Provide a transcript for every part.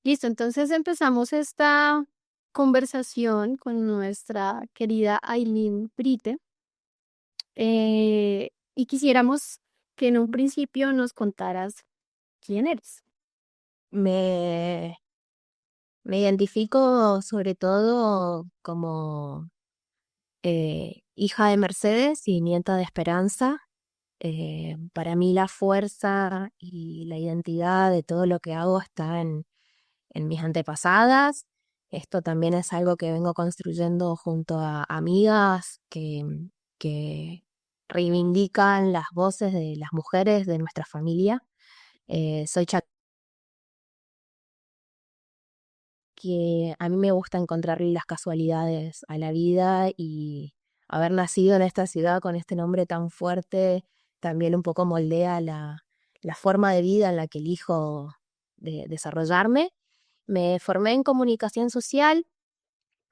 Listo, entonces empezamos esta conversación con nuestra querida Aileen Brite, y quisiéramos que en un principio nos contaras quién eres. Me, me identifico sobre todo como hija de Mercedes y nieta de Esperanza. Para mí la fuerza y la identidad de todo lo que hago está en mis antepasadas. Esto también es algo que vengo construyendo junto a amigas que reivindican las voces de las mujeres de nuestra familia. Soy que a mí me gusta encontrarle las casualidades a la vida y haber nacido en esta ciudad con este nombre tan fuerte también un poco moldea la forma de vida en la que elijo desarrollarme. Me formé en comunicación social,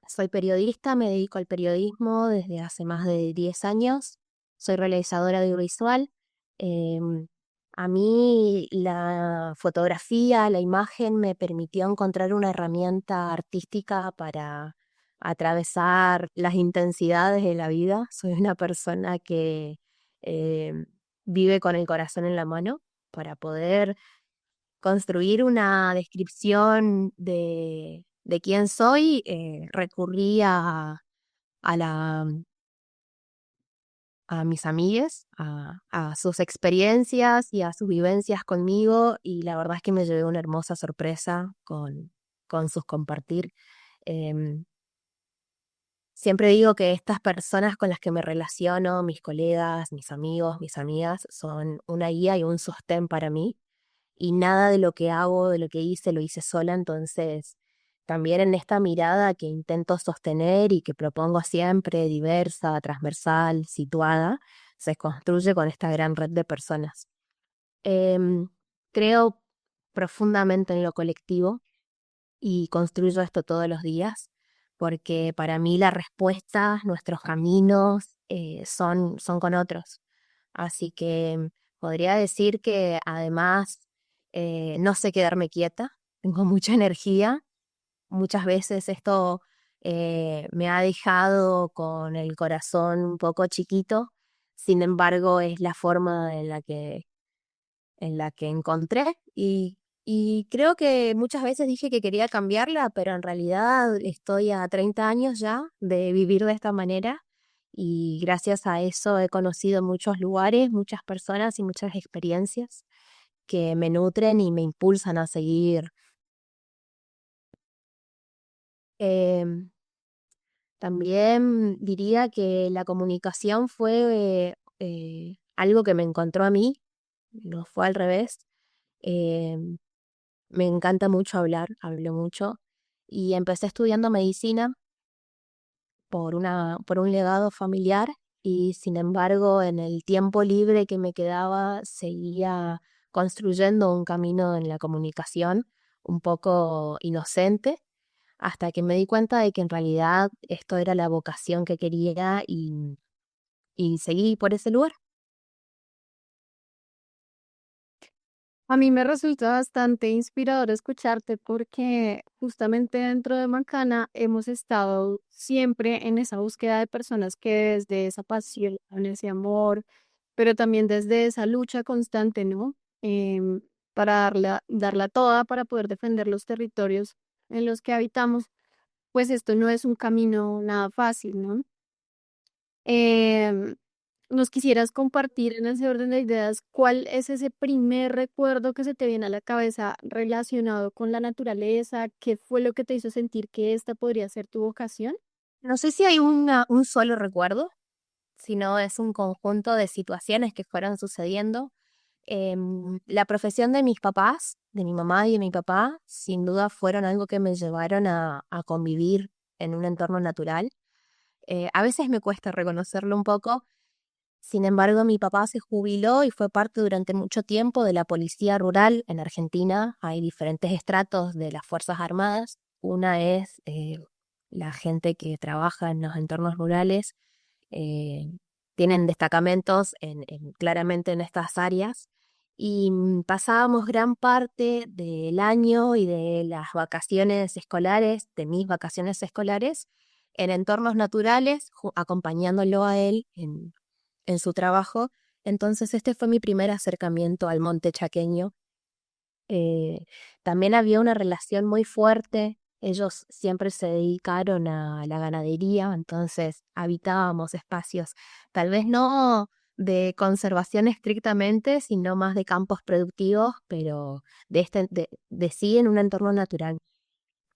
soy periodista, me dedico al periodismo desde hace más de 10 años, soy realizadora audiovisual. em, a mí la fotografía, la imagen me permitió encontrar una herramienta artística para atravesar las intensidades de la vida. Soy una persona que vive con el corazón en la mano para poder construir una descripción de quién soy. Recurrí a a mis amigues, a sus experiencias y a sus vivencias conmigo, y la verdad es que me llevé una hermosa sorpresa con sus compartir. Em, Siempre digo que estas personas con las que me relaciono, mis colegas, mis amigos, mis amigas, son una guía y un sostén para mí, y nada de lo que hago, de lo que hice, lo hice sola. Entonces también en esta mirada que intento sostener y que propongo siempre, diversa, transversal, situada, se construye con esta gran red de personas. Em, Creo profundamente en lo colectivo y construyo esto todos los días, porque para mí la respuesta, nuestros caminos, son con otros. Así que podría decir que además no sé quedarme quieta, tengo mucha energía. Muchas veces esto me ha dejado con el corazón un poco chiquito. Sin embargo, es la forma en la que encontré, y creo que muchas veces dije que quería cambiarla, pero en realidad estoy a 30 años ya de vivir de esta manera, y gracias a eso he conocido muchos lugares, muchas personas y muchas experiencias que me nutren y me impulsan a seguir. Em, También diría que la comunicación fue algo que me encontró a mí, no fue al revés. Em, Me encanta mucho hablar, hablo mucho, y empecé estudiando medicina por un legado familiar, y sin embargo en el tiempo libre que me quedaba seguía construyendo un camino en la comunicación un poco inocente, hasta que me di cuenta de que en realidad esto era la vocación que quería, y seguí por ese lugar. A mí me resulta bastante inspirador escucharte porque justamente dentro de Mancana hemos estado siempre en esa búsqueda de personas que desde esa pasión, ese amor, pero también desde esa lucha constante, ¿no? Para darla toda para poder defender los territorios en los que habitamos, pues esto no es un camino nada fácil, ¿no? Em, ¿Nos quisieras compartir en ese orden de ideas cuál es ese primer recuerdo que se te viene a la cabeza relacionado con la naturaleza? ¿Qué fue lo que te hizo sentir que esta podría ser tu vocación? No sé si hay un solo recuerdo, sino es un conjunto de situaciones que fueron sucediendo. La profesión de mis papás, de mi mamá y de mi papá, sin duda fueron algo que me llevaron a convivir en un entorno natural. A veces me cuesta reconocerlo un poco. Sin embargo, mi papá se jubiló y fue parte durante mucho tiempo de la policía rural en Argentina. Hay diferentes estratos de las Fuerzas Armadas. Una es la gente que trabaja en los entornos rurales. eh, Tienen destacamentos claramente en estas áreas, y pasábamos gran parte del año y de las vacaciones escolares, de mis vacaciones escolares, en entornos naturales, acompañándolo a él en su trabajo. Entonces este fue mi primer acercamiento al monte chaqueño. Eh, También había una relación muy fuerte. Ellos siempre se dedicaron a la ganadería, entonces habitábamos espacios, tal vez no de conservación estrictamente, sino más de campos productivos, pero de sí en un entorno natural.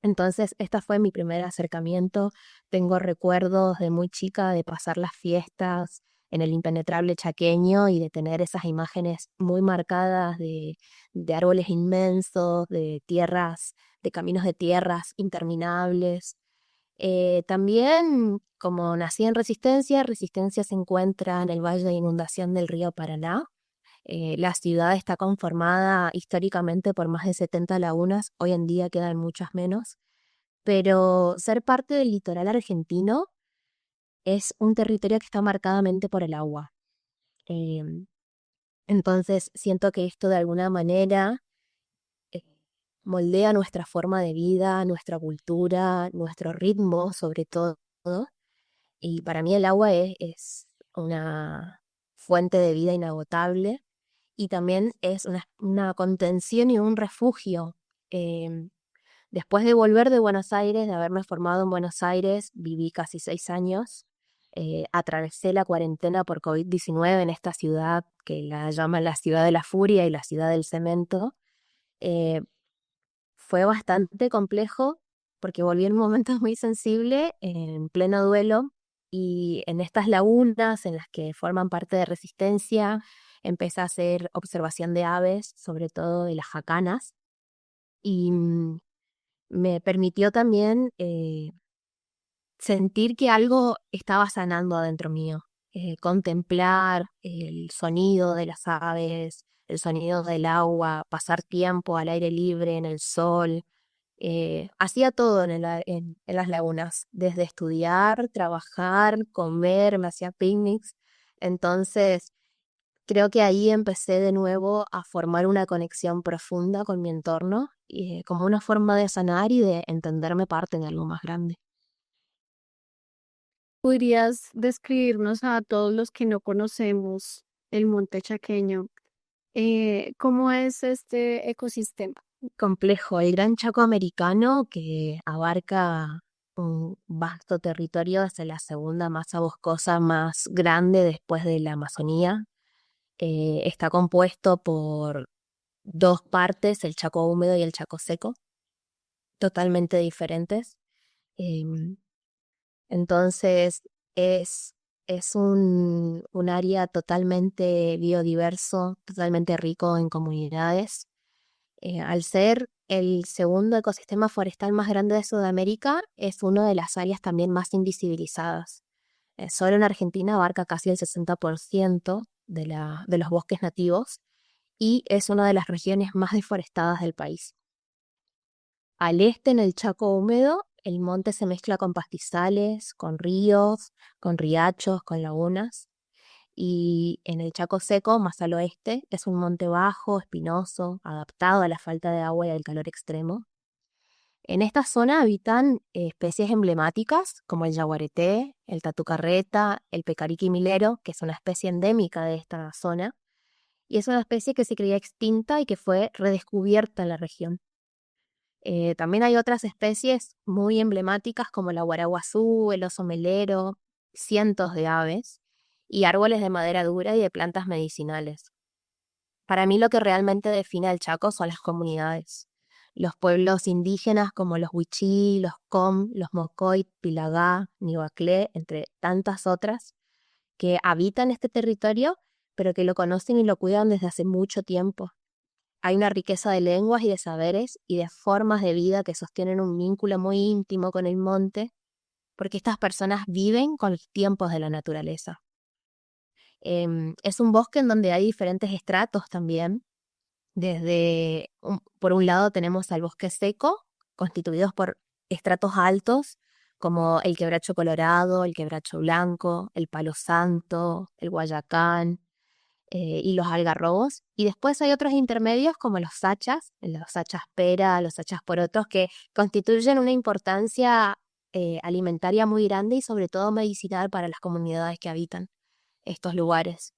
Entonces, este fue mi primer acercamiento. Tengo recuerdos de muy chica de pasar las fiestas en el impenetrable chaqueño y de tener esas imágenes muy marcadas de árboles inmensos, de tierras, de caminos de tierras interminables. También, como nací en Resistencia, Resistencia se encuentra en el valle de inundación del río Paraná. La ciudad está conformada históricamente por más de 70 lagunas, hoy en día quedan muchas menos, pero ser parte del litoral argentino es un territorio que está marcadamente por el agua. Eh, entonces siento que esto de alguna manera eh, moldea nuestra forma de vida, nuestra cultura, nuestro ritmo sobre todo, y para mí el agua es una fuente de vida inagotable y también es una contención y un refugio. Em, Después de volver de Buenos Aires, de haberme formado en Buenos Aires, viví casi 6 años. Atravesé la cuarentena por COVID-19 en esta ciudad que la llaman la ciudad de la furia y la ciudad del cemento. Eh, Fue bastante complejo porque volví en un momento muy sensible, en pleno duelo, y en estas lagunas en las que forman parte de Resistencia, empecé a hacer observación de aves, sobre todo de las jacanas, y me permitió también sentir que algo estaba sanando adentro mío. Contemplar el sonido de las aves, el sonido del agua, pasar tiempo al aire libre, en el sol. Hacía todo en las lagunas, desde estudiar, trabajar, comer, me hacía picnics. Entonces, creo que ahí empecé de nuevo a formar una conexión profunda con mi entorno, como una forma de sanar y de entenderme parte de algo más grande. ¿Podrías describirnos a todos los que no conocemos el monte chaqueño, cómo es este ecosistema? Complejo, el Gran Chaco Americano, que abarca un vasto territorio, es la segunda masa boscosa más grande después de la Amazonía. Está compuesto por dos partes, el Chaco húmedo y el Chaco seco, totalmente diferentes. Em, entonces es, es un área totalmente biodiverso, totalmente rico en comunidades. Al ser el segundo ecosistema forestal más grande de Sudamérica, es una de las áreas también más invisibilizadas. Solo en Argentina abarca casi el 60% de los bosques nativos y es una de las regiones más deforestadas del país. Al este, en el Chaco húmedo, el monte se mezcla con pastizales, con ríos, con riachos, con lagunas. Y en el Chaco seco, más al oeste, es un monte bajo, espinoso, adaptado a la falta de agua y al calor extremo. En esta zona habitan especies emblemáticas como el yaguareté, el tatucarreta, el pecariqui milero, que es una especie endémica de esta zona, y es una especie que se creía extinta y que fue redescubierta en la región. También hay otras especies muy emblemáticas como la guaraguazú, el oso melero, cientos de aves y árboles de madera dura y de plantas medicinales. Para mí lo que realmente define al Chaco son las comunidades. Los pueblos indígenas como los Wichí, los Com, los Mocoit, Pilagá, Niuaclé, entre tantas otras, que habitan este territorio, pero que lo conocen y lo cuidan desde hace mucho tiempo. Hay una riqueza de lenguas y de saberes y de formas de vida que sostienen un vínculo muy íntimo con el monte, porque estas personas viven con los tiempos de la naturaleza. Es un bosque en donde hay diferentes estratos también. Por un lado tenemos al bosque seco, constituidos por estratos altos, como el quebracho colorado, el quebracho blanco, el palo santo, el guayacán. y los algarrobos. Y después hay otros intermedios como los hachas pera, los hachas porotos, que constituyen una importancia alimentaria muy grande y sobre todo medicinal para las comunidades que habitan estos lugares.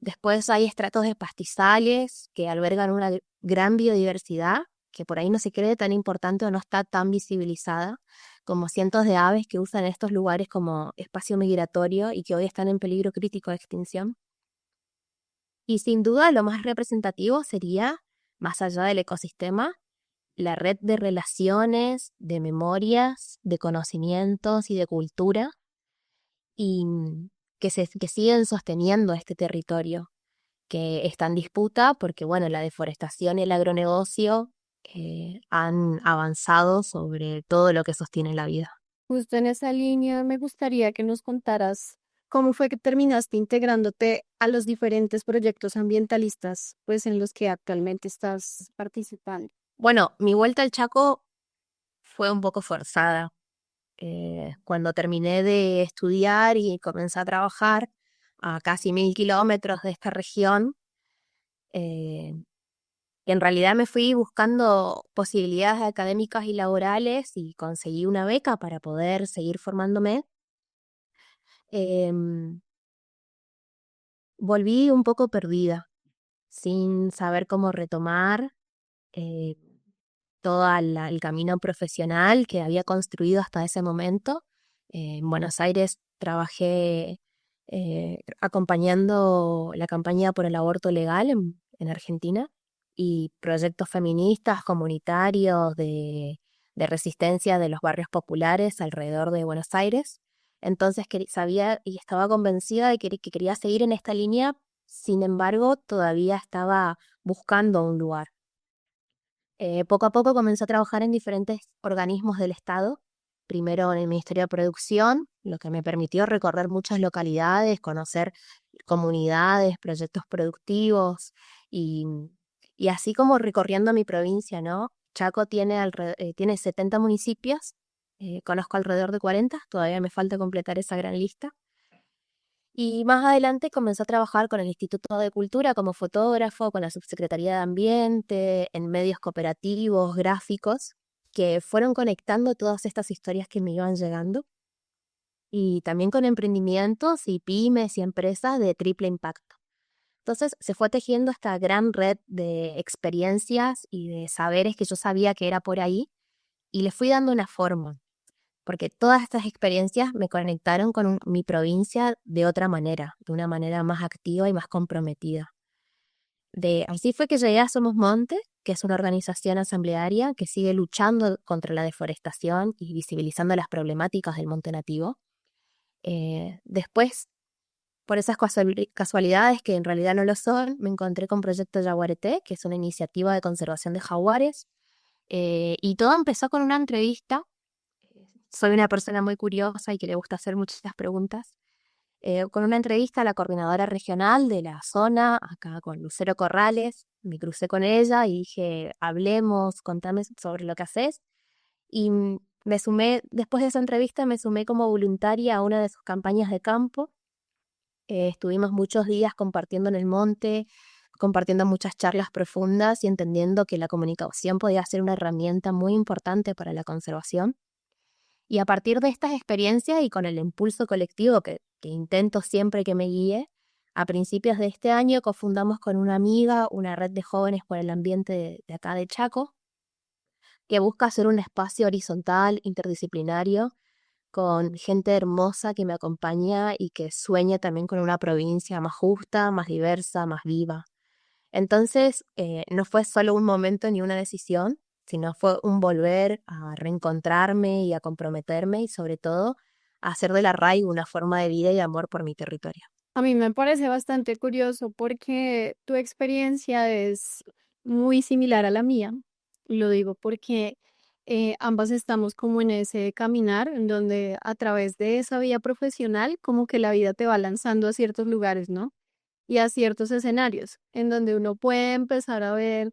Después hay estratos de pastizales que albergan una gran biodiversidad, que por ahí no se cree tan importante o no está tan visibilizada, como cientos de aves que usan estos lugares como espacio migratorio y que hoy están en peligro crítico de extinción. Y sin duda lo más representativo sería, más allá del ecosistema, la red de relaciones, de memorias, de conocimientos y de cultura y que siguen sosteniendo este territorio, que está en disputa porque, bueno, la deforestación y el agronegocio han avanzado sobre todo lo que sostiene la vida. Justo en esa línea me gustaría que nos contaras cómo fue que terminaste integrándote a los diferentes proyectos ambientalistas, pues en los que actualmente estás participando. Bueno, mi vuelta al Chaco fue un poco forzada. Cuando terminé de estudiar y comencé a trabajar a casi 1000 kilómetros de esta región, eh, en realidad me fui buscando posibilidades académicas y laborales y conseguí una beca para poder seguir formándome. Em, Volví un poco perdida, sin saber cómo retomar eh, todo el camino profesional que había construido hasta ese momento. En Buenos Aires trabajé acompañando la campaña por el aborto legal en Argentina y proyectos feministas, comunitarios, de resistencia de los barrios populares alrededor de Buenos Aires. Entonces sabía y estaba convencida de que quería seguir en esta línea, sin embargo, todavía estaba buscando un lugar. Poco a poco comencé a trabajar en diferentes organismos del Estado, primero en el Ministerio de Producción, lo que me permitió recorrer muchas localidades, conocer comunidades, proyectos productivos y, y así como recorriendo mi provincia, ¿no? Chaco tiene 70 municipios, conozco alrededor de 40, todavía me falta completar esa gran lista. Y más adelante comencé a trabajar con el Instituto de Cultura como fotógrafo, con la Subsecretaría de Ambiente, en medios cooperativos, gráficos, que fueron conectando todas estas historias que me iban llegando. Y también con emprendimientos y pymes y empresas de triple impacto. Entonces se fue tejiendo esta gran red de experiencias y de saberes que yo sabía que era por ahí y le fui dando una forma porque todas estas experiencias me conectaron con mi provincia de otra manera, de una manera más activa y más comprometida. Así fue que llegué a Somos Monte, que es una organización asamblearia que sigue luchando contra la deforestación y visibilizando las problemáticas del monte nativo. Después, por esas casualidades que en realidad no lo son, me encontré con Proyecto Yaguareté, que es una iniciativa de conservación de jaguares, y todo empezó con una entrevista. Soy una persona muy curiosa y que le gusta hacer muchas preguntas. Con una entrevista a la coordinadora regional de la zona, acá con Lucero Corrales, me crucé con ella y dije, hablemos, contame sobre lo que haces. Y me sumé, después de esa entrevista, me sumé como voluntaria a una de sus campañas de campo. Estuvimos muchos días compartiendo en el monte, compartiendo muchas charlas profundas y entendiendo que la comunicación podía ser una herramienta muy importante para la conservación. Y a partir de estas experiencias y con el impulso colectivo que intento siempre que me guíe, a principios de este año cofundamos con una amiga una red de jóvenes por el ambiente de acá de Chaco, que busca ser un espacio horizontal, interdisciplinario, con gente hermosa que me acompaña y que sueña también con una provincia más justa, más diversa, más viva. Entonces, no fue solo un momento ni una decisión, sino fue un volver a reencontrarme y a comprometerme y sobre todo a hacer del arraigo una forma de vida y amor por mi territorio. A mí me parece bastante curioso porque tu experiencia es muy similar a la mía. Lo digo porque ambas estamos como en ese caminar en donde a través de esa vía profesional como que la vida te va lanzando a ciertos lugares, ¿no? Y a ciertos escenarios en donde uno puede empezar a ver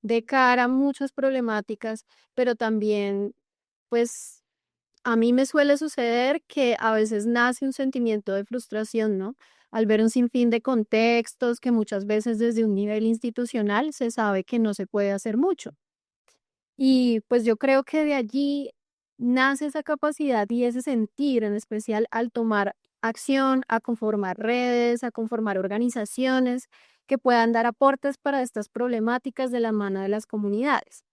de cara muchas problemáticas, pero también pues a mí me suele suceder que a veces nace un sentimiento de frustración, ¿no? al ver un sinfín de contextos que muchas veces desde un nivel institucional se sabe que no se puede hacer mucho. Y pues yo creo que de allí nace esa capacidad y ese sentir, en especial al tomar acción, a conformar redes, a conformar organizaciones que puedan dar aportes para estas problemáticas de la mano de las comunidades.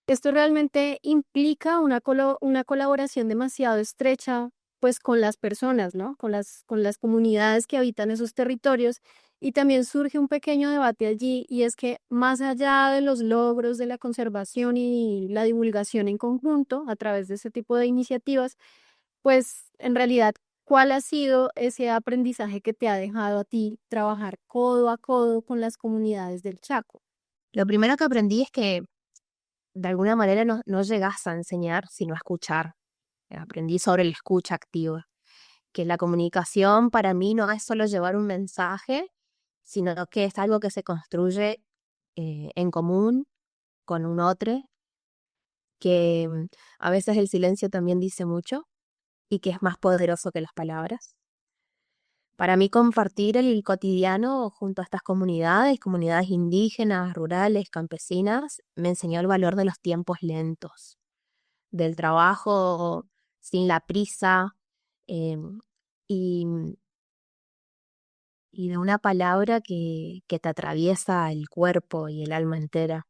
Esto realmente implica una colaboración demasiado estrecha, pues, con las personas, ¿no? Con las comunidades que habitan esos territorios. Y también surge un pequeño debate allí, y es que más allá de los logros de la conservación y la divulgación en conjunto a través de ese tipo de iniciativas, pues, en realidad, ¿cuál ha sido ese aprendizaje que te ha dejado a ti trabajar codo a codo con las comunidades del Chaco? Lo primero que aprendí es que de alguna manera no llegas a enseñar, sino a escuchar. Aprendí sobre la escucha activa, que la comunicación para mí no es solo llevar un mensaje, sino que es algo que se construye en común con un otro, que a veces el silencio también dice mucho y que es más poderoso que las palabras. Para mí compartir el cotidiano junto a estas comunidades indígenas, rurales, campesinas, me enseñó el valor de los tiempos lentos, del trabajo sin la prisa, em, y, y de una palabra que te atraviesa el cuerpo y el alma entera.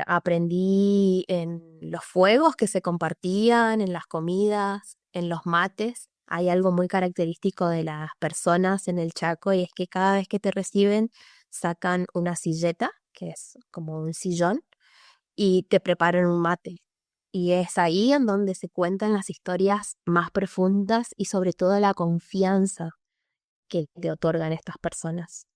Aprendí en los fuegos que se compartían, en las comidas, en los mates. Hay algo muy característico de las personas en el Chaco y es que cada vez que te reciben sacan una silleta, que es como un sillón, y te preparan un mate. Y es ahí en donde se cuentan las historias más profundas y sobre todo la confianza que te otorgan estas personas.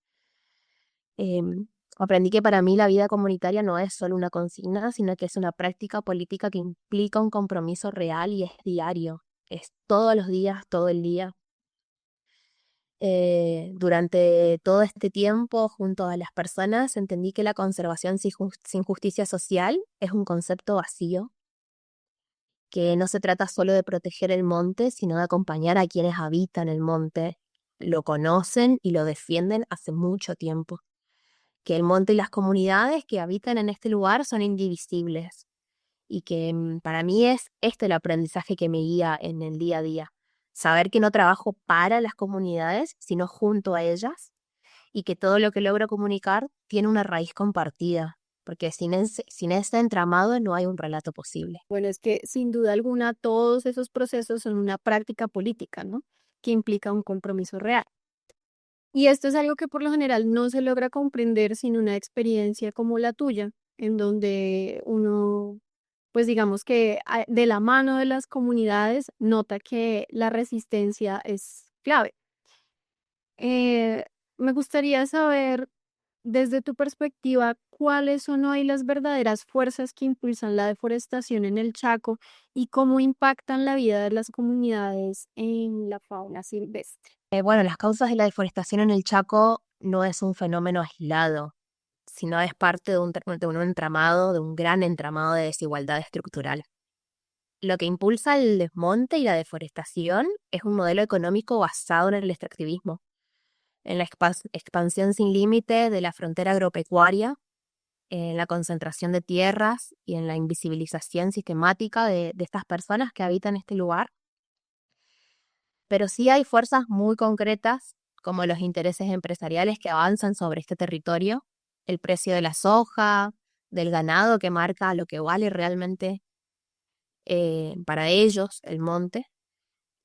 Em, Aprendí que para mí la vida comunitaria no es solo una consigna, sino que es una práctica política que implica un compromiso real y es diario. Es todos los días, todo el día. Durante todo este tiempo, junto a las personas, entendí que la conservación sin justicia social es un concepto vacío, que no se trata solo de proteger el monte, sino de acompañar a quienes habitan el monte, lo conocen y lo defienden hace mucho tiempo, que el monte y las comunidades que habitan en este lugar son indivisibles y que para mí es este el aprendizaje que me guía en el día a día. Saber que no trabajo para las comunidades, sino junto a ellas y que todo lo que logro comunicar tiene una raíz compartida, porque sin ese entramado no hay un relato posible. Bueno, es que sin duda alguna todos esos procesos son una práctica política, ¿no? Que implica un compromiso real. Y esto es algo que por lo general no se logra comprender sin una experiencia como la tuya, en donde uno, pues digamos que de la mano de las comunidades nota que la resistencia es clave. Eh, Me gustaría saber, desde tu perspectiva, cuáles son hoy las verdaderas fuerzas que impulsan la deforestación en el Chaco y cómo impactan la vida de las comunidades en la fauna silvestre. Bueno, las causas de la deforestación en el Chaco no es un fenómeno aislado, sino es parte de un entramado, de un gran entramado de desigualdad estructural. Lo que impulsa el desmonte y la deforestación es un modelo económico basado en el extractivismo, en la expansión sin límite de la frontera agropecuaria, en la concentración de tierras y en la invisibilización sistemática de estas personas que habitan este lugar. Pero sí hay fuerzas muy concretas, como los intereses empresariales que avanzan sobre este territorio, el precio de la soja, del ganado que marca lo que vale realmente para ellos el monte,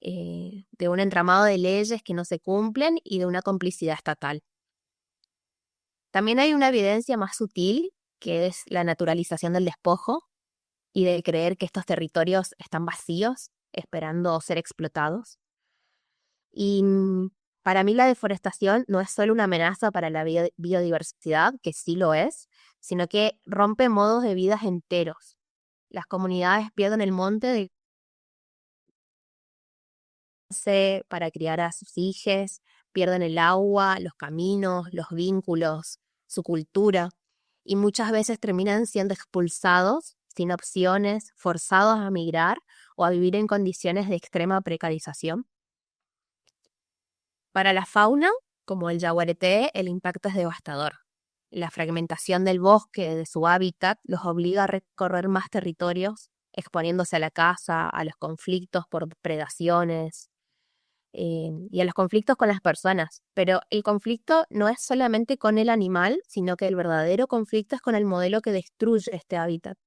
de un entramado de leyes que no se cumplen y de una complicidad estatal. También hay una evidencia más sutil, que es la naturalización del despojo y de creer que estos territorios están vacíos, esperando ser explotados. Y para mí la deforestación no es solo una amenaza para la biodiversidad, que sí lo es, sino que rompe modos de vida enteros. Las comunidades pierden el monte para criar a sus hijos, pierden el agua, los caminos, los vínculos, su cultura, y muchas veces terminan siendo expulsados sin opciones, forzados a migrar o a vivir en condiciones de extrema precarización. Para la fauna, como el yaguareté, el impacto es devastador. La fragmentación del bosque, de su hábitat, los obliga a recorrer más territorios, exponiéndose a la caza, a los conflictos por predaciones, y a los conflictos con las personas. Pero el conflicto no es solamente con el animal, sino que el verdadero conflicto es con el modelo que destruye este hábitat.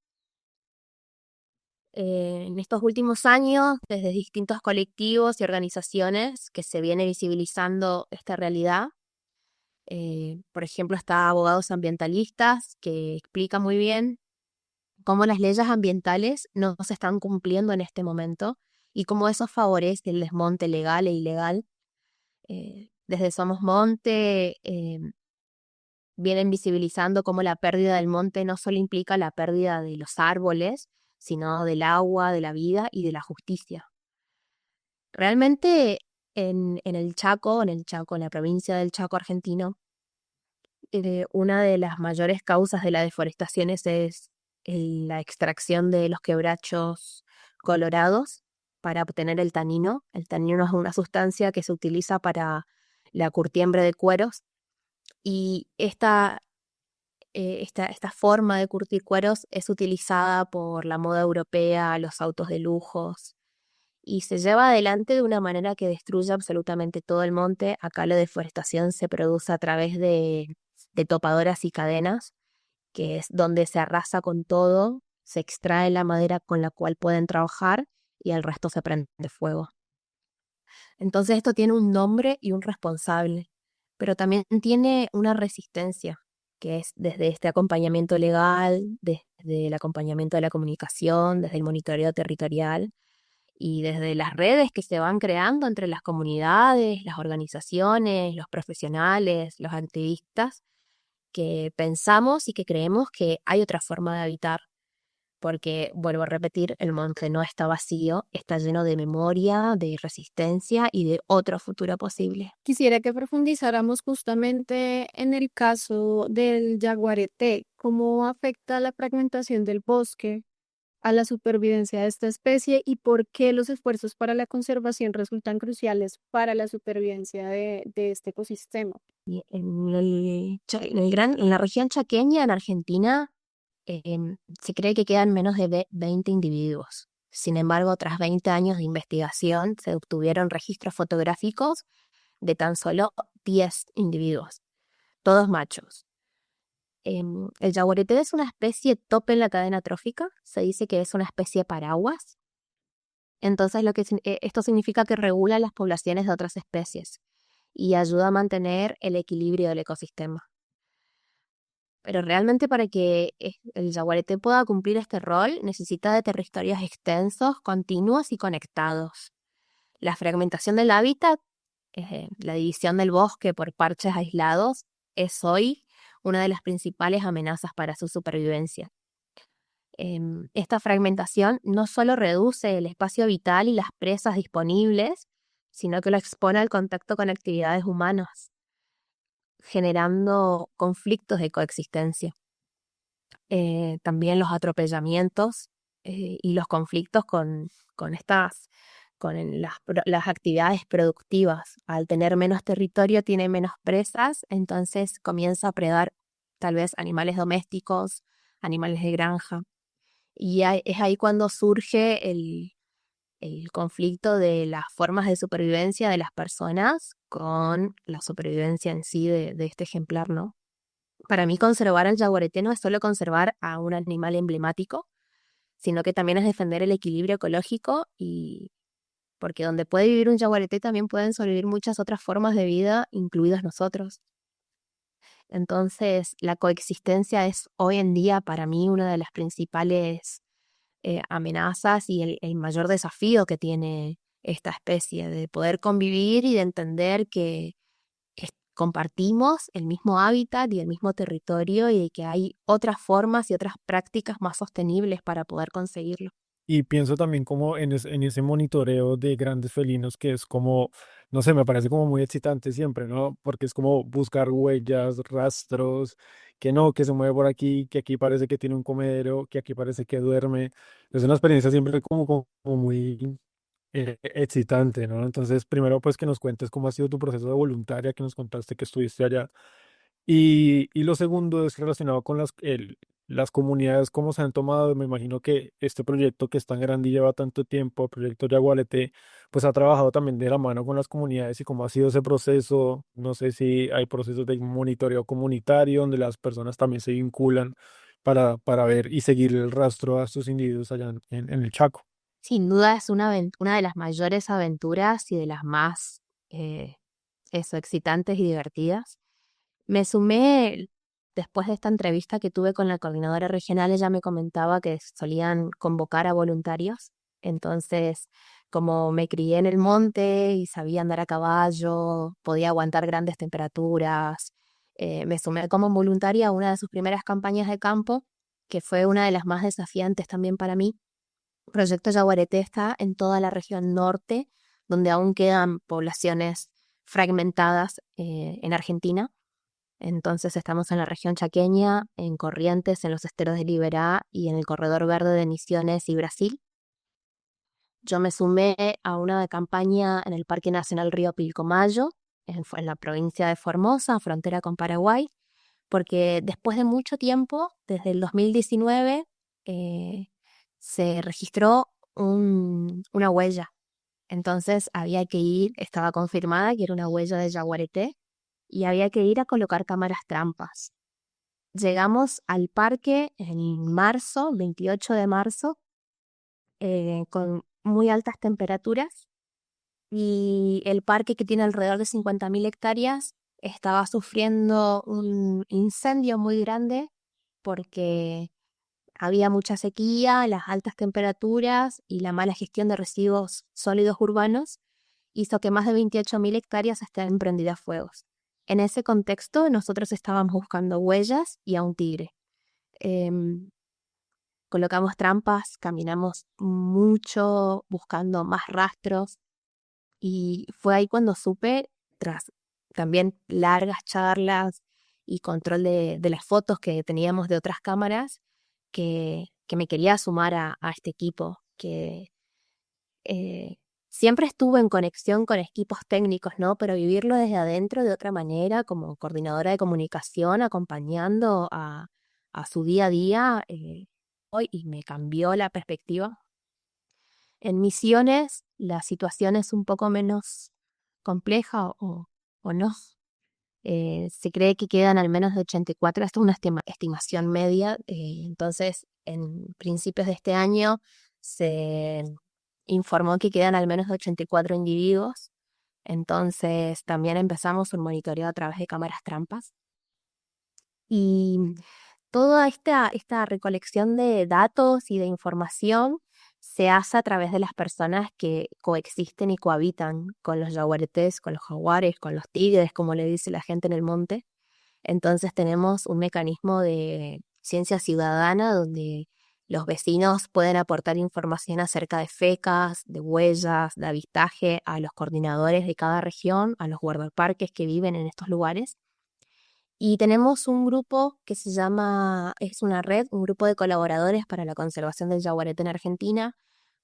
En estos últimos años, desde distintos colectivos y organizaciones que se viene visibilizando esta realidad, por ejemplo, está Abogados Ambientalistas, que explica muy bien cómo las leyes ambientales no se están cumpliendo en este momento y cómo eso favorece el desmonte legal e ilegal. Desde Somos Monte vienen visibilizando cómo la pérdida del monte no solo implica la pérdida de los árboles, sino del agua, de la vida y de la justicia. Realmente en el Chaco, en la provincia del Chaco argentino, una de las mayores causas de la deforestación es la extracción de los quebrachos colorados para obtener el tanino. El tanino es una sustancia que se utiliza para la curtiembre de cueros y esta forma de curtir cueros es utilizada por la moda europea, los autos de lujos, y se lleva adelante de una manera que destruye absolutamente todo el monte. Acá la deforestación se produce a través de topadoras y cadenas, que es donde se arrasa con todo, se extrae la madera con la cual pueden trabajar y el resto se prende fuego. Entonces esto tiene un nombre y un responsable, pero también tiene una resistencia, que es desde este acompañamiento legal, desde el acompañamiento de la comunicación, desde el monitoreo territorial y desde las redes que se van creando entre las comunidades, las organizaciones, los profesionales, los activistas, que pensamos y que creemos que hay otra forma de habitar, porque, vuelvo a repetir, el monte no está vacío, está lleno de memoria, de resistencia y de otro futuro posible. Quisiera que profundizáramos justamente en el caso del yaguareté, cómo afecta la fragmentación del bosque a la supervivencia de esta especie y por qué los esfuerzos para la conservación resultan cruciales para la supervivencia de este ecosistema. Y en la región chaqueña, en Argentina, se cree que quedan menos de 20 individuos. Sin embargo, tras 20 años de investigación, se obtuvieron registros fotográficos de tan solo 10 individuos, todos machos. El yaguareté es una especie top en la cadena trófica, se dice que es una especie paraguas. Entonces, esto significa que regula las poblaciones de otras especies y ayuda a mantener el equilibrio del ecosistema. Pero realmente para que el yaguareté pueda cumplir este rol, necesita de territorios extensos, continuos y conectados. La fragmentación del hábitat, la división del bosque por parches aislados, es hoy una de las principales amenazas para su supervivencia. Esta fragmentación no solo reduce el espacio vital y las presas disponibles, sino que lo expone al contacto con actividades humanas, generando conflictos de coexistencia. También los atropellamientos y los conflictos con las actividades productivas. Al tener menos territorio, tiene menos presas, entonces comienza a predar tal vez animales domésticos, animales de granja. Y es ahí cuando surge el conflicto de las formas de supervivencia de las personas con la supervivencia en sí de este ejemplar, ¿no? Para mí conservar al yaguareté no es solo conservar a un animal emblemático, sino que también es defender el equilibrio ecológico, y porque donde puede vivir un yaguareté también pueden sobrevivir muchas otras formas de vida, incluidos nosotros. Entonces, la coexistencia es hoy en día para mí una de las principales amenazas y el mayor desafío que tiene esta especie, de poder convivir y de entender que compartimos el mismo hábitat y el mismo territorio y de que hay otras formas y otras prácticas más sostenibles para poder conseguirlo. Y pienso también como en ese monitoreo de grandes felinos que es como, no sé, me parece como muy excitante siempre, ¿no? Porque es como buscar huellas, rastros, que no, que se mueve por aquí, que aquí parece que tiene un comedero, que aquí parece que duerme. Es una experiencia siempre como muy excitante, ¿no? Entonces, primero, pues que nos cuentes cómo ha sido tu proceso de voluntaria, que nos contaste que estuviste allá. Y lo segundo es relacionado con las comunidades, cómo se han tomado. Me imagino que este proyecto que es tan grande y lleva tanto tiempo, el proyecto Yaguareté, pues ha trabajado también de la mano con las comunidades y cómo ha sido ese proceso. No sé si hay procesos de monitoreo comunitario donde las personas también se vinculan para ver y seguir el rastro a estos individuos allá en el Chaco. Sin duda es una de las mayores aventuras y de las más, eh, excitantes y divertidas. Me sumé después de esta entrevista que tuve con la coordinadora regional. Ella me comentaba que solían convocar a voluntarios. Entonces, como me crié en el monte y sabía andar a caballo, podía aguantar grandes temperaturas, me sumé como voluntaria a una de sus primeras campañas de campo, que fue una de las más desafiantes también para mí. Proyecto Yaguareté está en toda la región norte, donde aún quedan poblaciones fragmentadas, en Argentina. Entonces estamos en la región chaqueña, en Corrientes, en los esteros de Liberá y en el corredor verde de Misiones y Brasil. Yo me sumé a una campaña en el Parque Nacional Río Pilcomayo, en la provincia de Formosa, frontera con Paraguay, porque después de mucho tiempo, desde el 2019, eh, se registró una huella. Entonces había que ir, estaba confirmada que era una huella de Yaguareté, y había que ir a colocar cámaras trampas. Llegamos al parque en marzo, 28 de marzo, con muy altas temperaturas, y el parque, que tiene alrededor de 50.000 hectáreas, estaba sufriendo un incendio muy grande porque había mucha sequía, las altas temperaturas y la mala gestión de residuos sólidos urbanos hizo que más de 28.000 hectáreas estén prendidas fuegos. En ese contexto, nosotros estábamos buscando huellas y a un tigre. Em, Colocamos trampas, caminamos mucho buscando más rastros, y fue ahí cuando supe, tras también largas charlas y control de las fotos que teníamos de otras cámaras, que me quería sumar a este equipo, que eh, siempre estuve en conexión con equipos técnicos, ¿no? Pero vivirlo desde adentro de otra manera, como coordinadora de comunicación, acompañando a su día a día, hoy, y me cambió la perspectiva. En Misiones la situación es un poco menos compleja, o no. Se cree que quedan al menos de 84, esto es una estimación media. Entonces, en principios de este año se informó que quedan al menos de 84 individuos. Entonces, también empezamos un monitoreo a través de cámaras trampas. Y toda esta recolección de datos y de información se hace a través de las personas que coexisten y cohabitan con los yaguaretés, con los jaguares, con los tigres, como le dice la gente en el monte. Entonces tenemos un mecanismo de ciencia ciudadana donde los vecinos pueden aportar información acerca de fecas, de huellas, de avistaje a los coordinadores de cada región, a los guardaparques que viven en estos lugares. Y tenemos un grupo que se llama, es una red, un grupo de colaboradores para la conservación del yaguareté en Argentina,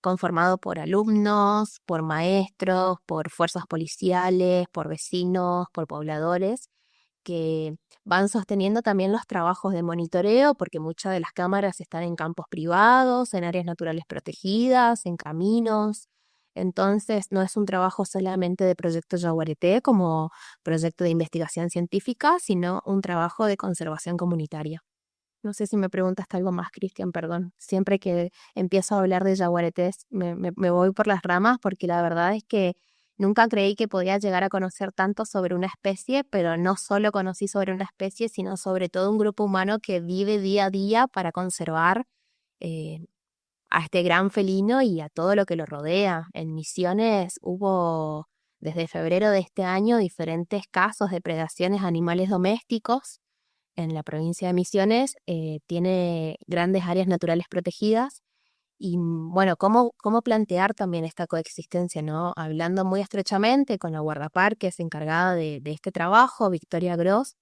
conformado por alumnos, por maestros, por fuerzas policiales, por vecinos, por pobladores, que van sosteniendo también los trabajos de monitoreo, porque muchas de las cámaras están en campos privados, en áreas naturales protegidas, en caminos. Entonces, no es un trabajo solamente de Proyecto Yaguareté como proyecto de investigación científica, sino un trabajo de conservación comunitaria. No sé si me preguntaste algo más, Cristian, perdón. Siempre que empiezo a hablar de yaguaretés me voy por las ramas, porque la verdad es que nunca creí que podía llegar a conocer tanto sobre una especie, pero no solo conocí sobre una especie, sino sobre todo un grupo humano que vive día a día para conservar, eh, a este gran felino y a todo lo que lo rodea. En Misiones hubo desde febrero de este año diferentes casos de predaciones a animales domésticos. En la provincia de Misiones, tiene grandes áreas naturales protegidas. Y bueno, ¿cómo plantear también esta coexistencia, ¿no? Hablando muy estrechamente con la guardaparques encargada de este trabajo, Victoria Gross.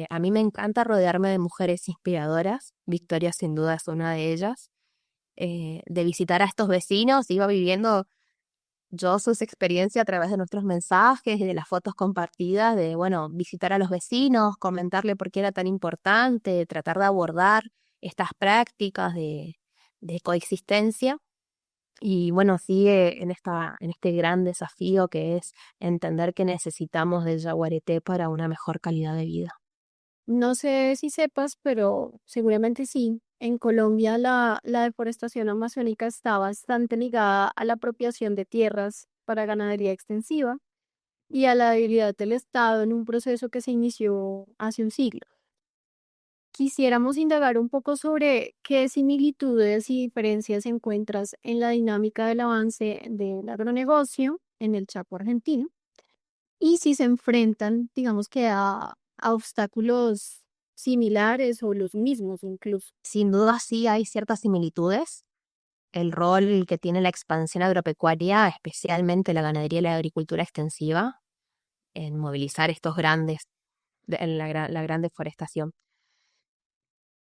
A mí me encanta rodearme de mujeres inspiradoras. Victoria sin duda es una de ellas. De visitar a estos vecinos, iba viviendo yo sus experiencias a través de nuestros mensajes y de las fotos compartidas, de, bueno, visitar a los vecinos, comentarle por qué era tan importante, tratar de abordar estas prácticas de coexistencia. Y bueno, sigue en este gran desafío que es entender que necesitamos del yaguareté para una mejor calidad de vida. No sé si sepas, pero seguramente sí. En Colombia la deforestación amazónica está bastante ligada a la apropiación de tierras para ganadería extensiva y a la debilidad del Estado en un proceso que se inició hace un siglo. Quisiéramos indagar un poco sobre qué similitudes y diferencias encuentras en la dinámica del avance del agronegocio en el Chaco argentino y si se enfrentan, digamos que a obstáculos similares o los mismos incluso. Sin duda sí hay ciertas similitudes. El rol que tiene la expansión agropecuaria, especialmente la ganadería y la agricultura extensiva, en movilizar estos grandes, en la gran deforestación.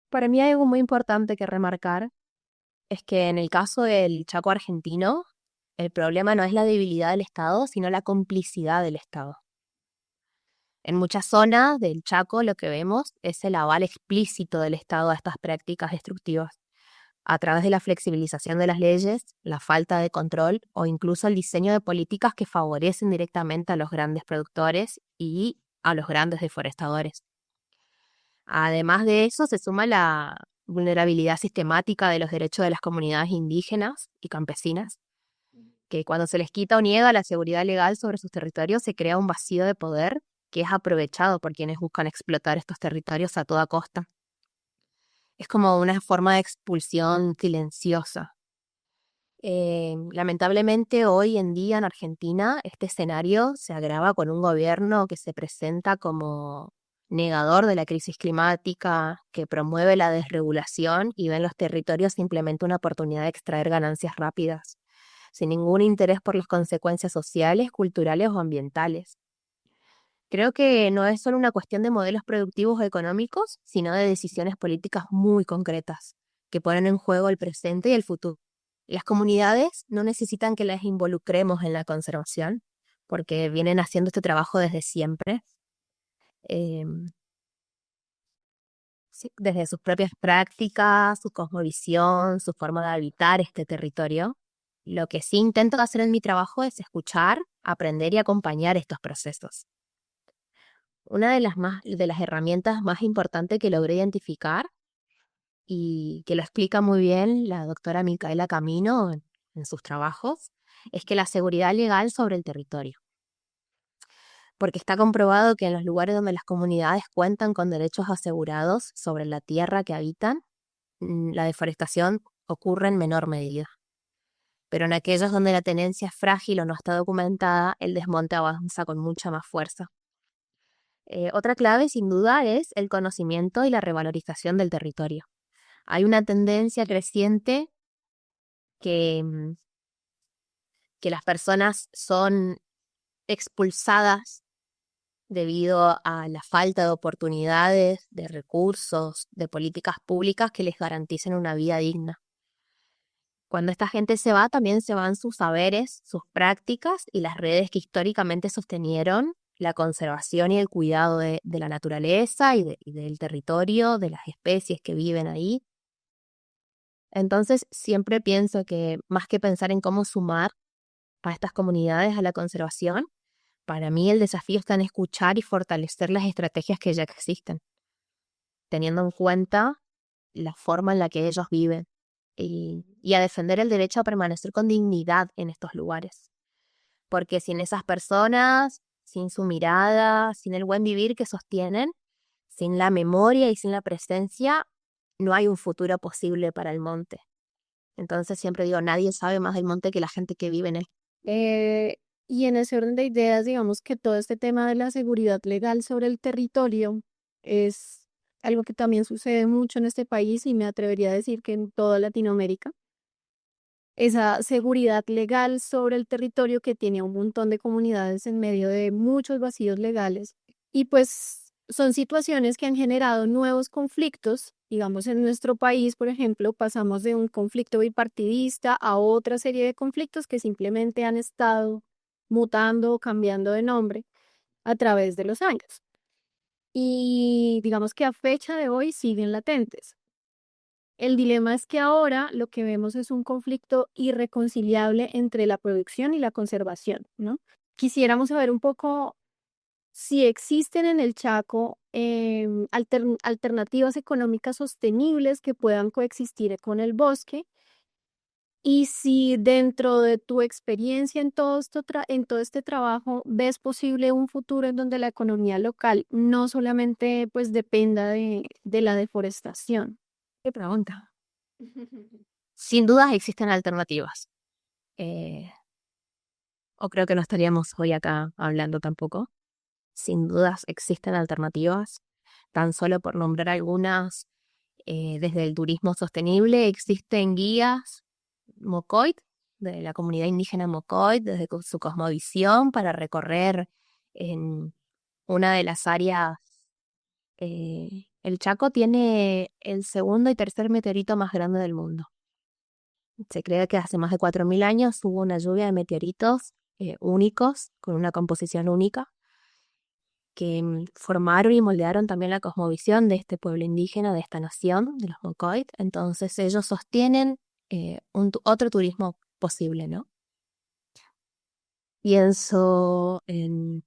Para mí hay algo muy importante que remarcar, es que en el caso del Chaco argentino, el problema no es la debilidad del Estado, sino la complicidad del Estado. En muchas zonas del Chaco lo que vemos es el aval explícito del Estado a estas prácticas destructivas, a través de la flexibilización de las leyes, la falta de control o incluso el diseño de políticas que favorecen directamente a los grandes productores y a los grandes deforestadores. Además de eso, se suma la vulnerabilidad sistemática de los derechos de las comunidades indígenas y campesinas, que cuando se les quita o niega la seguridad legal sobre sus territorios, se crea un vacío de poder que es aprovechado por quienes buscan explotar estos territorios a toda costa. Es como una forma de expulsión silenciosa. Lamentablemente hoy en día en Argentina este escenario se agrava con un gobierno que se presenta como negador de la crisis climática, que promueve la desregulación y ve en los territorios simplemente una oportunidad de extraer ganancias rápidas, sin ningún interés por las consecuencias sociales, culturales o ambientales. Creo que no es solo una cuestión de modelos productivos o económicos, sino de decisiones políticas muy concretas, que ponen en juego el presente y el futuro. Las comunidades no necesitan que las involucremos en la conservación, porque vienen haciendo este trabajo desde siempre, sí, desde sus propias prácticas, su cosmovisión, su forma de habitar este territorio. Lo que sí intento hacer en mi trabajo es escuchar, aprender y acompañar estos procesos. Una de las herramientas más importantes que logré identificar y que lo explica muy bien la doctora Micaela Camino en sus trabajos, es que la seguridad legal sobre el territorio. Porque está comprobado que en los lugares donde las comunidades cuentan con derechos asegurados sobre la tierra que habitan, la deforestación ocurre en menor medida. Pero en aquellos donde la tenencia es frágil o no está documentada, el desmonte avanza con mucha más fuerza. Otra clave, sin duda, es el conocimiento y la revalorización del territorio. Hay una tendencia creciente que, que las personas son expulsadas debido a la falta de oportunidades, de recursos, de políticas públicas que les garanticen una vida digna. Cuando esta gente se va, también se van sus saberes, sus prácticas y las redes que históricamente sostenieron la conservación y el cuidado de la naturaleza y del territorio, de las especies que viven ahí. Entonces, siempre pienso que más que pensar en cómo sumar a estas comunidades a la conservación, para mí el desafío está en escuchar y fortalecer las estrategias que ya existen, teniendo en cuenta la forma en la que ellos viven y a defender el derecho a permanecer con dignidad en estos lugares. Porque sin esas personas, sin su mirada, sin el buen vivir que sostienen, sin la memoria y sin la presencia, no hay un futuro posible para el monte. Entonces siempre digo, nadie sabe más del monte que la gente que vive en él. Y en ese orden de ideas, digamos que todo este tema de la seguridad legal sobre el territorio es algo que también sucede mucho en este país y me atrevería a decir que en toda Latinoamérica. Esa seguridad legal sobre el territorio que tiene un montón de comunidades en medio de muchos vacíos legales. Y pues son situaciones que han generado nuevos conflictos Digamos, en nuestro país, por ejemplo, pasamos de un conflicto bipartidista a otra serie de conflictos que simplemente han estado mutando o cambiando de nombre a través de los años. Y digamos que a fecha de hoy siguen latentes. El dilema es que ahora lo que vemos es un conflicto irreconciliable entre la producción y la conservación, ¿no? Quisiéramos saber un poco si existen en el Chaco alternativas económicas sostenibles que puedan coexistir con el bosque y si dentro de tu experiencia en en todo este trabajo ves posible un futuro en donde la economía local no solamente pues dependa de la deforestación. Qué pregunta. Sin dudas existen alternativas. O creo que no estaríamos hoy acá hablando tampoco. Sin dudas existen alternativas. Tan solo por nombrar algunas, desde el turismo sostenible existen guías Mocoit, de la comunidad indígena Mocoit, desde su cosmovisión para recorrer en una de las áreas. El Chaco tiene el segundo y tercer meteorito más grande del mundo. Se cree que hace más de 4.000 años hubo una lluvia de meteoritos únicos, con una composición única, que formaron y moldearon también la cosmovisión de este pueblo indígena, de esta nación, de los Mocoit. Entonces ellos sostienen otro turismo posible, ¿no? Pienso en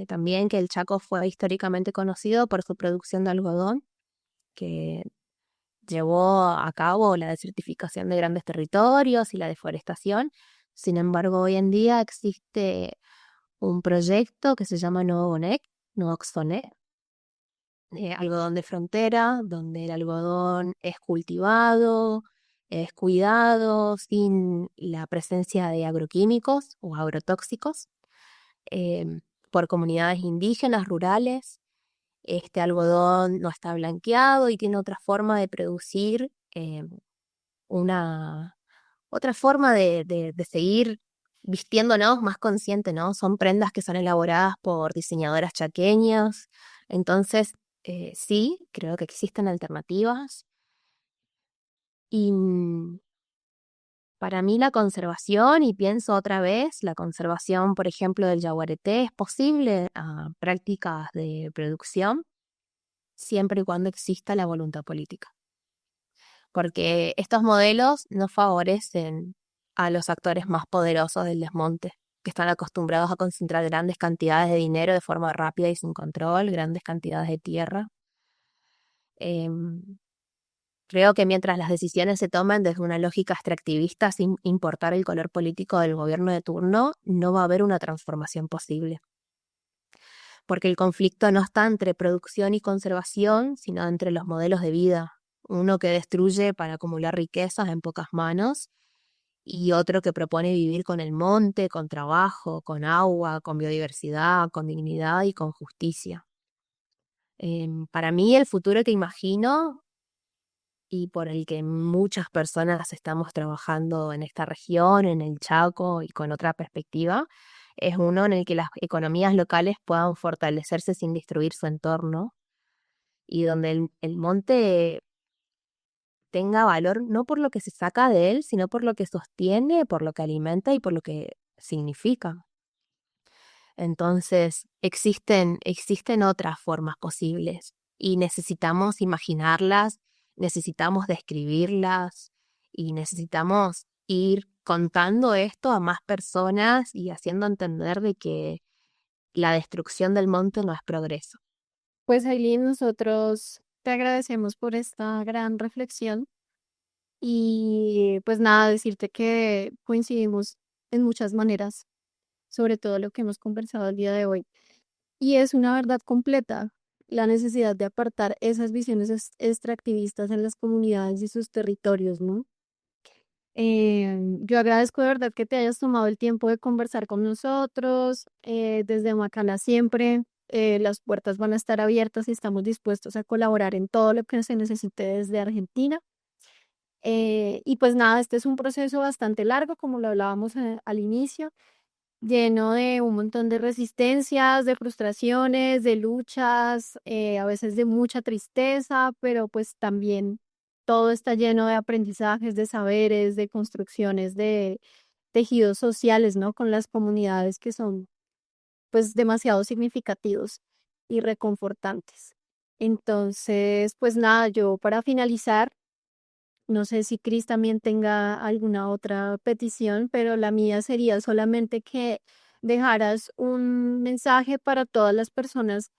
también que el Chaco fue históricamente conocido por su producción de algodón, que llevó a cabo la desertificación de grandes territorios y la deforestación. Sin embargo, hoy en día existe un proyecto que se llama Nuevo Bonet, Nuevo Oxoné, algodón de frontera, donde el algodón es cultivado, es cuidado sin la presencia de agroquímicos o agrotóxicos por comunidades indígenas, rurales. Este algodón no está blanqueado y tiene otra forma de producir, una otra forma de seguir vistiéndonos más consciente, ¿no? Son prendas que son elaboradas por diseñadoras chaqueñas. Entonces, sí, creo que existen alternativas. Y para mí la conservación, y pienso otra vez, la conservación, por ejemplo, del yaguareté es posible a prácticas de producción siempre y cuando exista la voluntad política. Porque estos modelos no favorecen a los actores más poderosos del desmonte, que están acostumbrados a concentrar grandes cantidades de dinero de forma rápida y sin control, grandes cantidades de tierra. Em, Creo que mientras las decisiones se tomen desde una lógica extractivista sin importar el color político del gobierno de turno, no va a haber una transformación posible. Porque el conflicto no está entre producción y conservación, sino entre los modelos de vida. Uno que destruye para acumular riquezas en pocas manos y otro que propone vivir con el monte, con trabajo, con agua, con biodiversidad, con dignidad y con justicia. Para mí el futuro que imagino y por el que muchas personas estamos trabajando en esta región, en el Chaco y con otra perspectiva, es uno en el que las economías locales puedan fortalecerse sin destruir su entorno y donde el monte tenga valor no por lo que se saca de él, sino por lo que sostiene, por lo que alimenta y por lo que significa. Entonces, existen otras formas posibles y necesitamos imaginarlas, necesitamos describirlas y necesitamos ir contando esto a más personas y haciendo entender de que la destrucción del monte no es progreso. Pues Aileen, nosotros te agradecemos por esta gran reflexión y pues nada, decirte que coincidimos en muchas maneras, sobre todo lo que hemos conversado el día de hoy. Y es una verdad completa la necesidad de apartar esas visiones extractivistas en las comunidades y sus territorios, ¿no? Yo agradezco de verdad que te hayas tomado el tiempo de conversar con nosotros. Desde Macana siempre las puertas van a estar abiertas y estamos dispuestos a colaborar en todo lo que se necesite desde Argentina. Y pues nada, este es un proceso bastante largo, como lo hablábamos al inicio. lleno de un montón de resistencias, de frustraciones, de luchas, a veces de mucha tristeza, pero pues también todo está lleno de aprendizajes, de saberes, de construcciones, de tejidos sociales, ¿no? Con las comunidades que son pues demasiado significativos y reconfortantes. Entonces, pues nada, yo para finalizar, no sé si Chris también tenga alguna otra petición, pero la mía sería solamente que dejaras un mensaje para todas las personas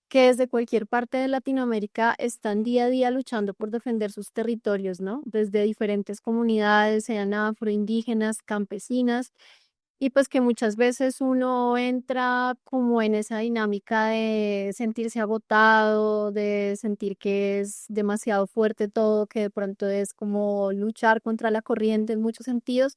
que desde cualquier parte de Latinoamérica están día a día luchando por defender sus territorios, ¿no? Desde diferentes comunidades, sean afroindígenas, campesinas, y pues que muchas veces uno entra como en esa dinámica de sentirse agotado, de sentir que es demasiado fuerte todo, que de pronto es como luchar contra la corriente en muchos sentidos,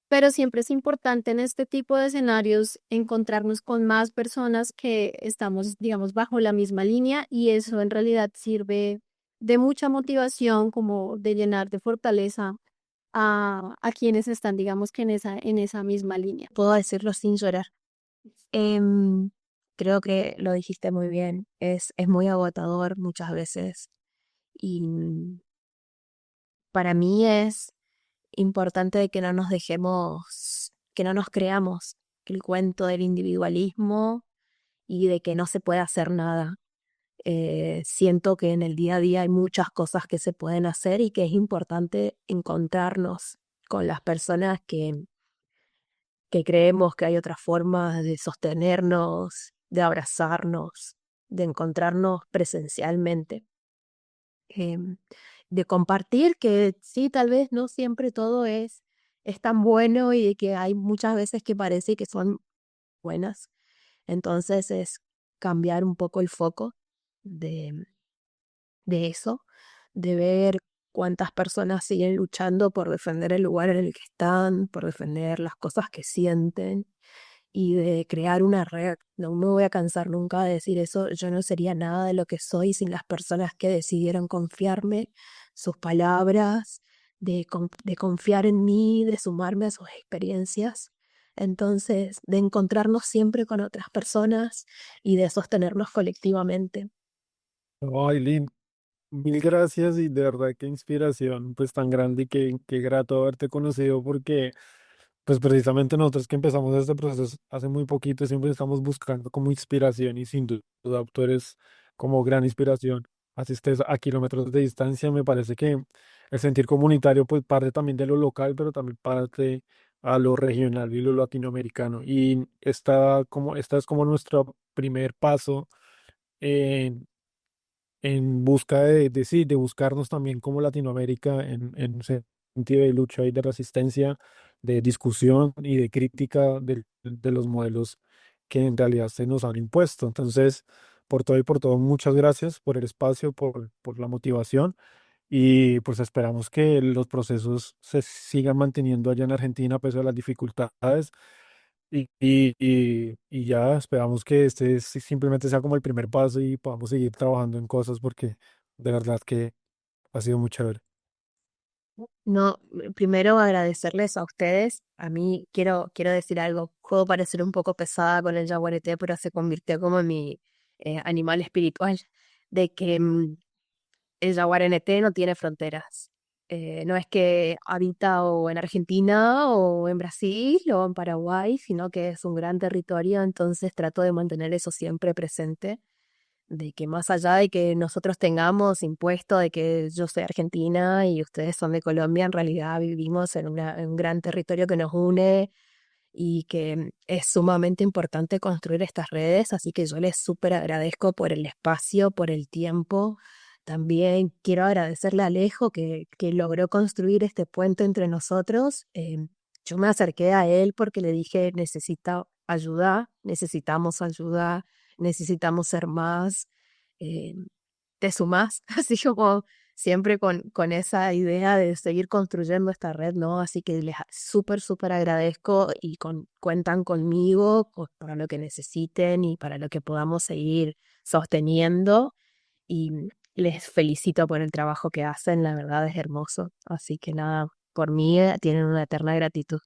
pero siempre es importante en este tipo de escenarios encontrarnos con más personas que estamos, digamos, bajo la misma línea y eso en realidad sirve de mucha motivación, como de llenar de fortaleza a quienes están, digamos que en esa misma línea. Puedo decirlo sin llorar. Em, Creo que lo dijiste muy bien. Es muy agotador muchas veces. Y para mí es importante de que no nos dejemos, que no nos creamos el cuento del individualismo y de que no se puede hacer nada. Siento que en el día a día hay muchas cosas que se pueden hacer y que es importante encontrarnos con las personas que creemos que hay otras formas de sostenernos, de abrazarnos, de encontrarnos presencialmente, em, de compartir que sí, tal vez no siempre todo es tan bueno y de que hay muchas veces que parece que son buenas. Entonces es cambiar un poco el foco de, de eso, de ver cuántas personas siguen luchando por defender el lugar en el que están, por defender las cosas que sienten y de crear una red. No me voy a cansar nunca de decir eso. Yo no sería nada de lo que soy sin las personas que decidieron confiarme, sus palabras, de confiar en mí, de sumarme a sus experiencias. Entonces, de encontrarnos siempre con otras personas y de sostenernos colectivamente. Ay, Lynn, mil gracias y de verdad qué inspiración pues tan grande y qué grato haberte conocido porque pues precisamente nosotros que empezamos este proceso hace muy poquito siempre estamos buscando como inspiración y sin duda tú eres como gran inspiración. Así estés a kilómetros de distancia, me parece que el sentir comunitario pues parte también de lo local, pero también parte a lo regional y lo latinoamericano. Y esta es como nuestro primer paso en busca sí, de buscarnos también como Latinoamérica en un sentido de lucha y de resistencia, de discusión y de crítica de los modelos que en realidad se nos han impuesto. Entonces, por todo y por todo, muchas gracias por el espacio, por la motivación y pues esperamos que los procesos se sigan manteniendo allá en Argentina a pesar de las dificultades y ya esperamos que simplemente sea como el primer paso y podamos seguir trabajando en cosas porque de verdad que ha sido muy chévere. No, primero agradecerles a ustedes. A mí quiero decir algo. Puedo parecer un poco pesada con el yaguareté, pero se convirtió como en mi animal espiritual, de que el yaguareté no tiene fronteras. No es que habita o en Argentina o en Brasil o en Paraguay, sino que es un gran territorio, entonces trato de mantener eso siempre presente de que más allá de que nosotros tengamos impuesto de que yo soy argentina y ustedes son de Colombia, en realidad vivimos en un gran territorio que nos une y que es sumamente importante construir estas redes, así que yo les súper agradezco por el espacio, por el tiempo. También quiero agradecerle a Alejo que logró construir este puente entre nosotros. Yo me acerqué a él porque le dije, necesito ayuda, necesitamos ayuda, necesitamos ser más. eh, ¿Te sumás? Así como siempre con esa idea de seguir construyendo esta red, ¿no? Así que les súper agradezco y cuentan conmigo para lo que necesiten y para lo que podamos seguir sosteniendo. Y les felicito por el trabajo que hacen, la verdad es hermoso. Así que nada, por mí tienen una eterna gratitud.